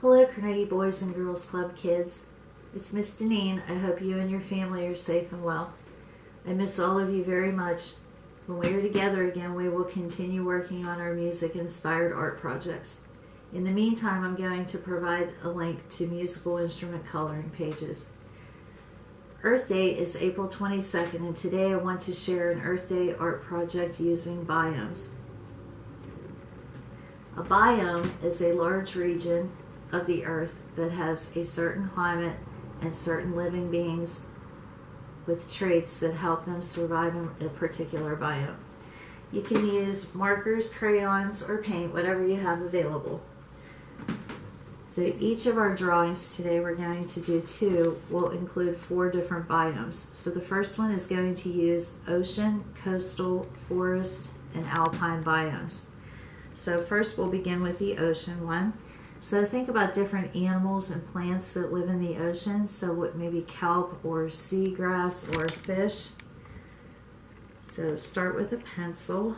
Hello Carnegie Boys and Girls Club kids. It's Miss Deneen. I hope you and your family are safe and well. I miss all of you very much. When we are together again, we will continue working on our music-inspired art projects. In the meantime, I'm going to provide a link to musical instrument coloring pages. Earth Day is April 22nd, and today I want to share an Earth Day art project using biomes. A biome is a large region of the earth that has a certain climate and certain living beings with traits that help them survive in a particular biome. You can use markers, crayons, or paint, whatever you have available. So each of our drawings today, we're going to do two, will include 4 different biomes. So the first one is going to use ocean, coastal, forest, and alpine biomes. So first we'll begin with the ocean one. So think about different animals and plants that live in the ocean. So what maybe kelp or seagrass or fish. So start with a pencil.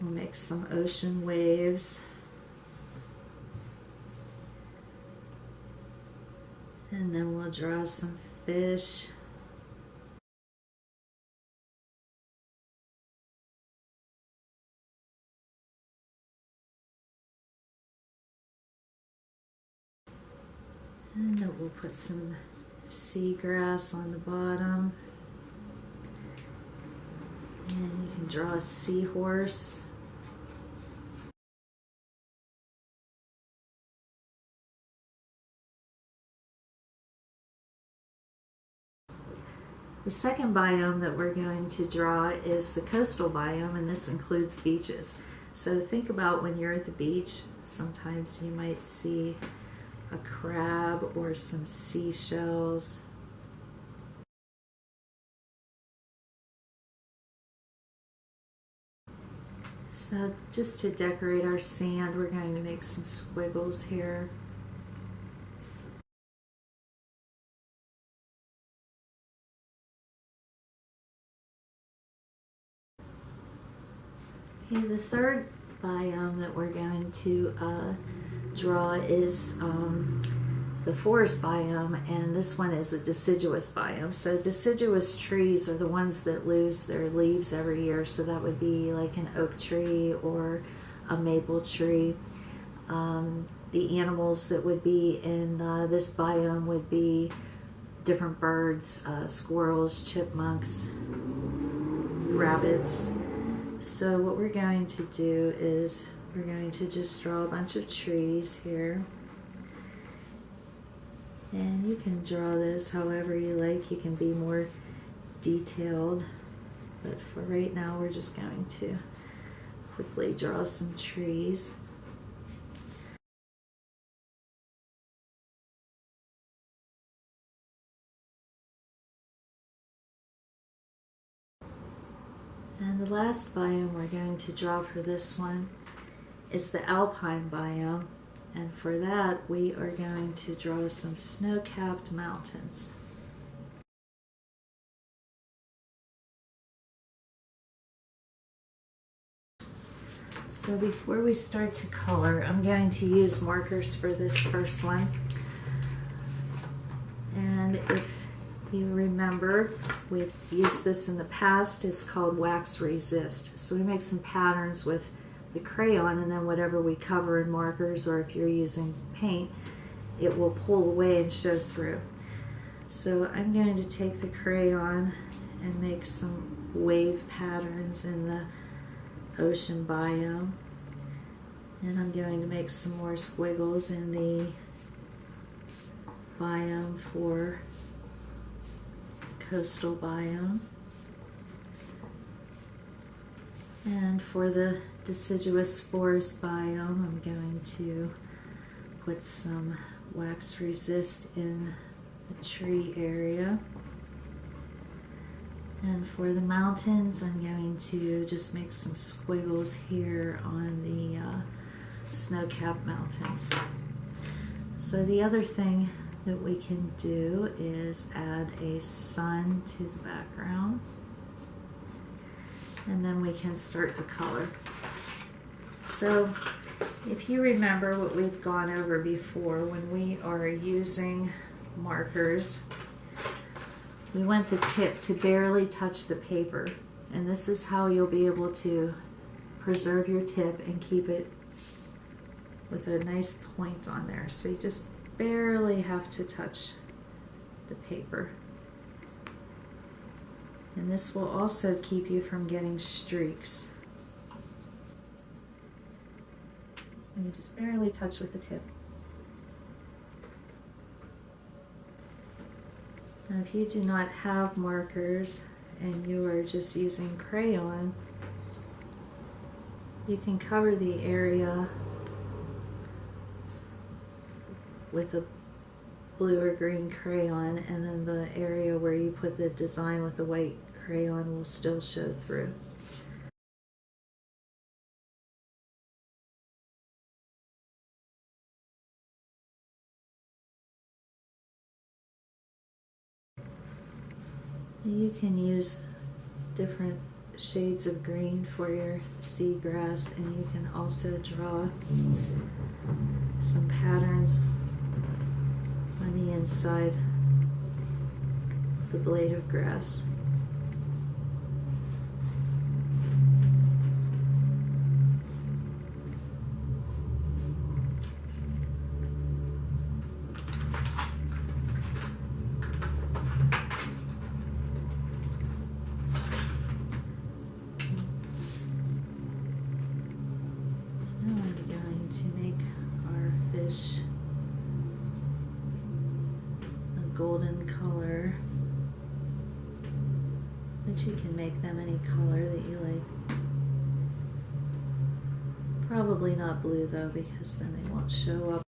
We'll make some ocean waves. And then we'll draw some fish. And then we'll put some seagrass on the bottom. And you can draw a seahorse. The second biome that we're going to draw is the coastal biome, and this includes beaches. So think about when you're at the beach, sometimes you might see a crab or some seashells. So just to decorate our sand, we're going to make some squiggles here. Okay, the third biome that we're going to draw is the forest biome, and this one is a deciduous biome. So deciduous trees are the ones that lose their leaves every year, so that would be like an oak tree or a maple tree. The animals that would be in this biome would be different birds, squirrels, chipmunks, rabbits. So what we're going to do is we're going to just draw a bunch of trees here. And you can draw this however you like. You can be more detailed. But for right now, we're just going to quickly draw some trees. And the last biome we're going to draw for this one is the alpine biome. And for that, we are going to draw some snow-capped mountains. So before we start to color, I'm going to use markers for this first one. And if you remember, we've used this in the past. It's called wax resist. So we make some patterns with the crayon, and then whatever we cover in markers, or if you're using paint, it will pull away and show through. So I'm going to take the crayon and make some wave patterns in the ocean biome, and I'm going to make some more squiggles in the biome for coastal biome. And for the deciduous forest biome, I'm going to put some wax resist in the tree area. And for the mountains, I'm going to just make some squiggles here on the snow-capped mountains. So the other thing that we can do is add a sun to the background. And then we can start to color. So If you remember what we've gone over before, when we are using markers, we want the tip to barely touch the paper. And this is how you'll be able to preserve your tip and keep it with a nice point on there. So you just barely have to touch the paper. And this will also keep you from getting streaks. So you just barely touch with the tip. Now if you do not have markers and you are just using crayon, you can cover the area with a blue or green crayon, and then the area where you put the design with the white crayon will still show through. You can use different shades of green for your seagrass, and you can also draw some patterns on the inside of the blade of grass. Golden color, but you can make them any color that you like. Probably not blue though, because then they won't show up.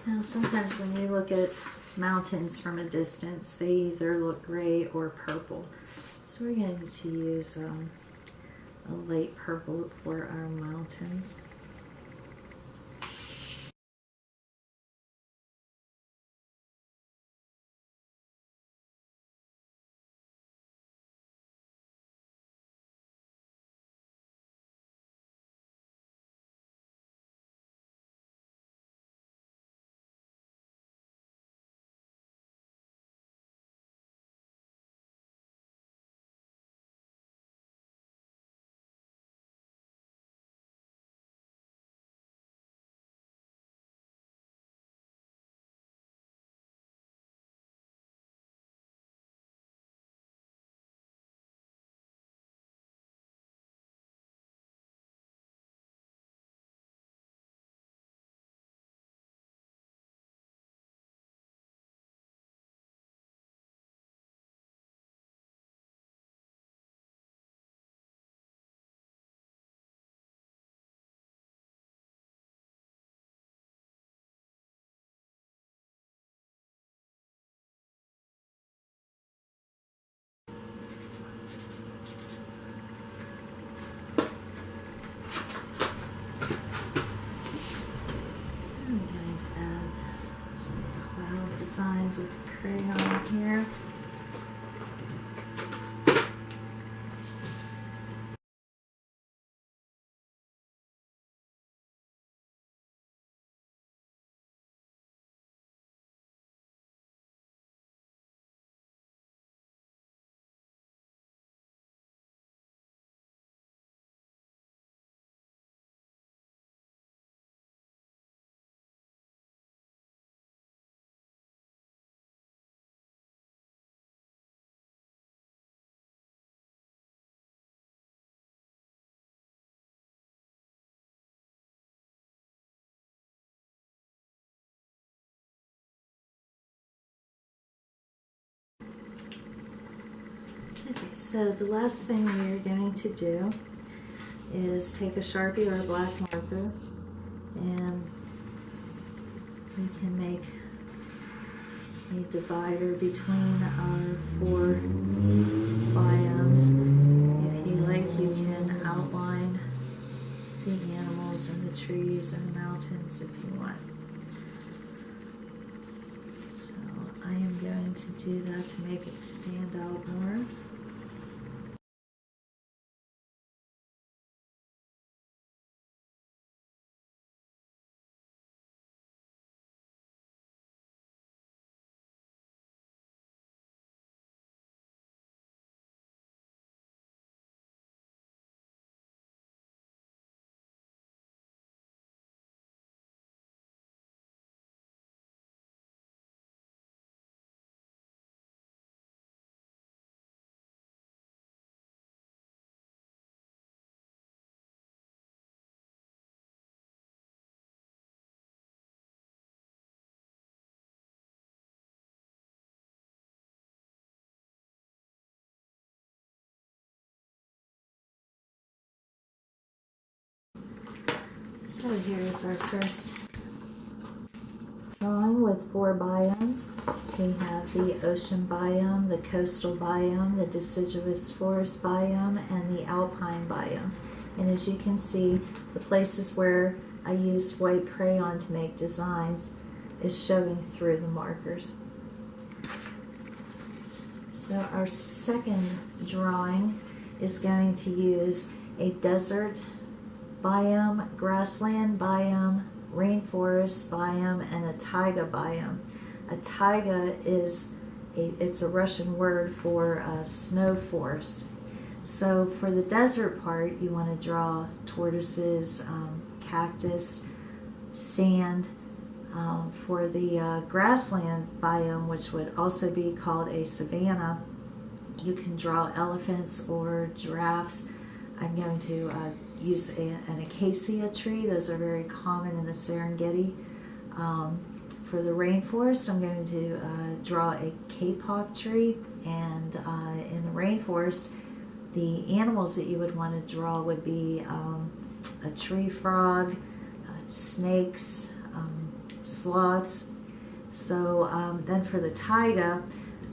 Now, sometimes when you look at mountains from a distance, they either look gray or purple. So we're going to use a light purple for our mountains. Designs with a crayon here. Okay, so the last thing we're going to do is take a Sharpie or a black marker, and we can make a divider between our 4 biomes. If you like, you can outline the animals and the trees and the mountains if you want. So I am going to do that to make it stand out more. So here's our first drawing with 4 biomes. We have the ocean biome, the coastal biome, the deciduous forest biome, and the alpine biome. And as you can see, the places where I used white crayon to make designs is showing through the markers. So our second drawing is going to use a desert biome, grassland biome, rainforest biome, and a taiga biome. A taiga it's a Russian word for a snow forest. So for the desert part, you want to draw tortoises, cactus, sand. For the grassland biome, which would also be called a savanna, you can draw elephants or giraffes. I'm going to use an acacia tree. Those are very common in the Serengeti. For the rainforest, I'm going to draw a kapok tree, and in the rainforest, the animals that you would want to draw would be a tree frog, snakes, sloths. So then for the taiga,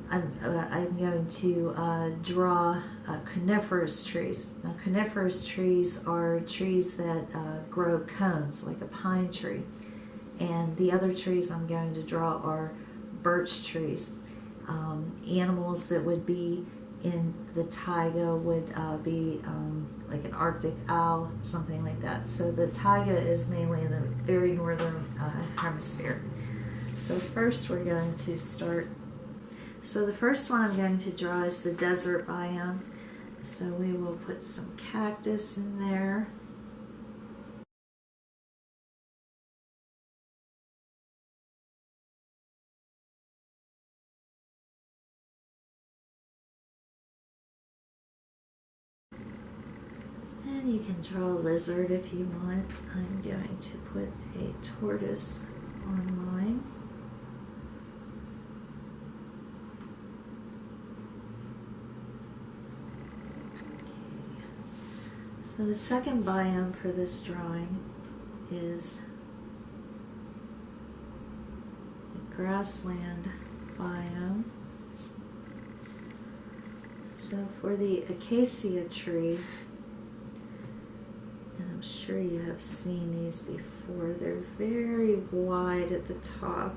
I'm going to draw coniferous trees. Now coniferous trees are trees that grow cones, like a pine tree. And the other trees I'm going to draw are birch trees. Animals that would be in the taiga would be like an Arctic owl, something like that. So the taiga is mainly in the very northern hemisphere. So first we're going to start. So the first one I'm going to draw is the desert biome. So we will put some cactus in there. And you can draw a lizard if you want. I'm going to put a tortoise on mine. Okay. So the second biome for this drawing is the grassland biome. So for the acacia tree, and I'm sure you have seen these before, they're very wide at the top.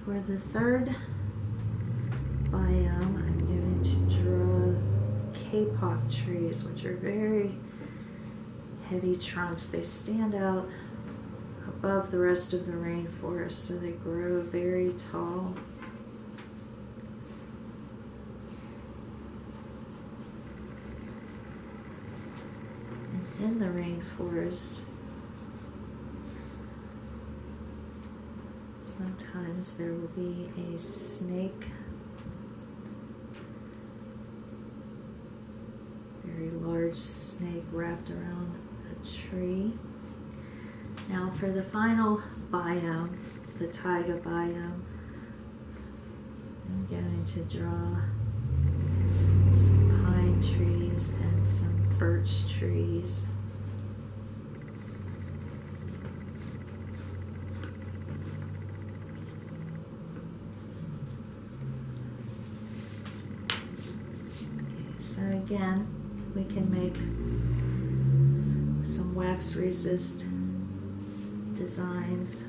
For the third biome, I'm going to draw kapok trees, which are very heavy trunks. They stand out above the rest of the rainforest, so they grow very tall. And in the rainforest, sometimes there will be a snake, very large snake wrapped around a tree. Now for the final biome, the taiga biome, I'm going to draw some pine trees and some birch trees. So again, we can make some wax resist designs.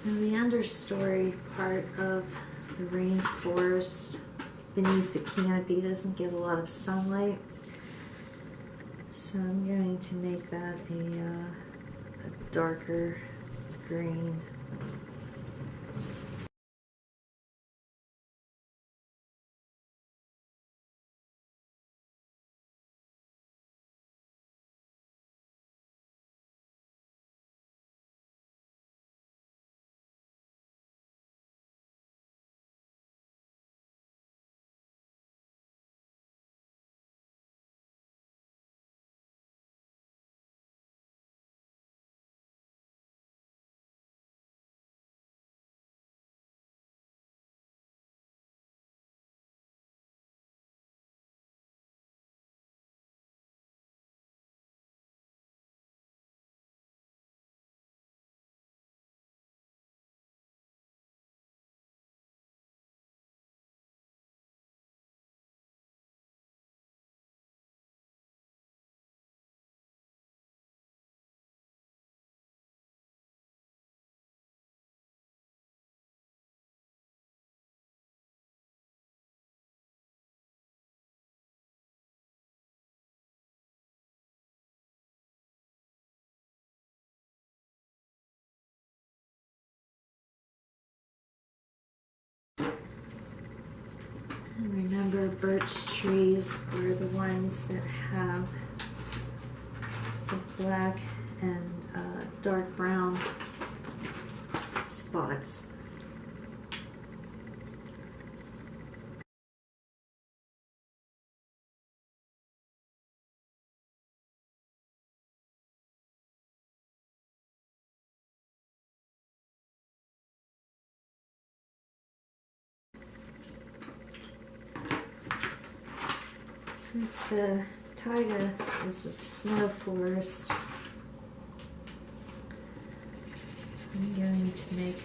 Now the understory part of the rainforest beneath the canopy doesn't get a lot of sunlight, so I'm going to make that a darker green. And remember, birch trees are the ones that have the black and dark brown spots. Since the taiga is a snow forest, I'm going to make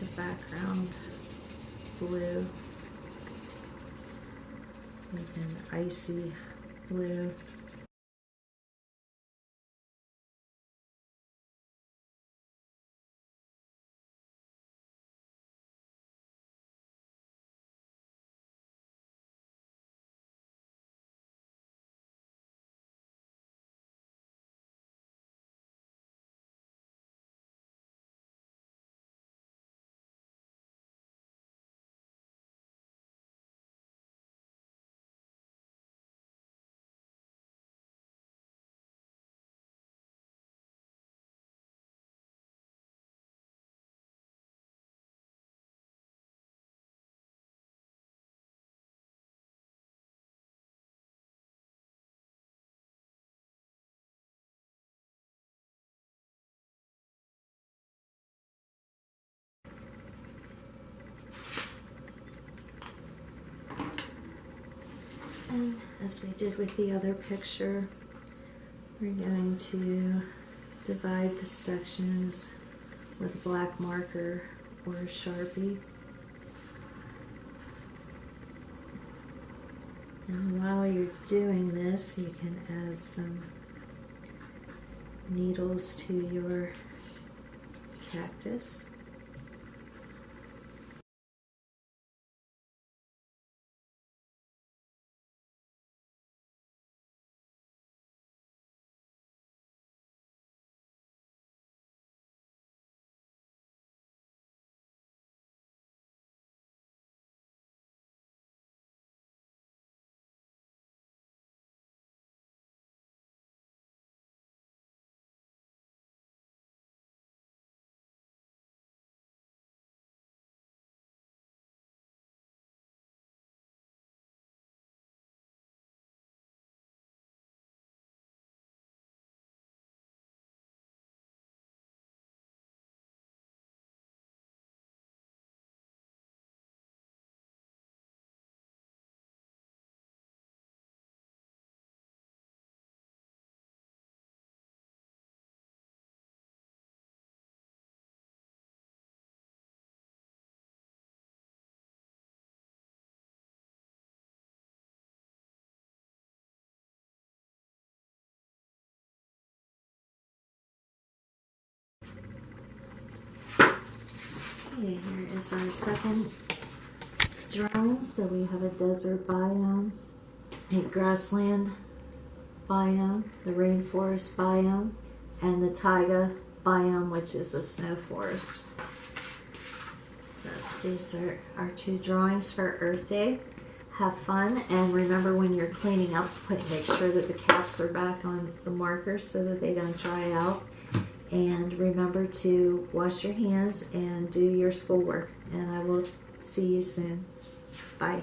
the background blue, like an icy blue. And as we did with the other picture, we're going to divide the sections with a black marker or a Sharpie. And while you're doing this, you can add some needles to your cactus. Okay, here is our second drawing. So we have a desert biome, a grassland biome, the rainforest biome, and the taiga biome, which is a snow forest. So these are our two drawings for Earth Day. Have fun, and remember when you're cleaning up to make sure that the caps are back on the markers so that they don't dry out. And remember to wash your hands and do your schoolwork. And I will see you soon. Bye.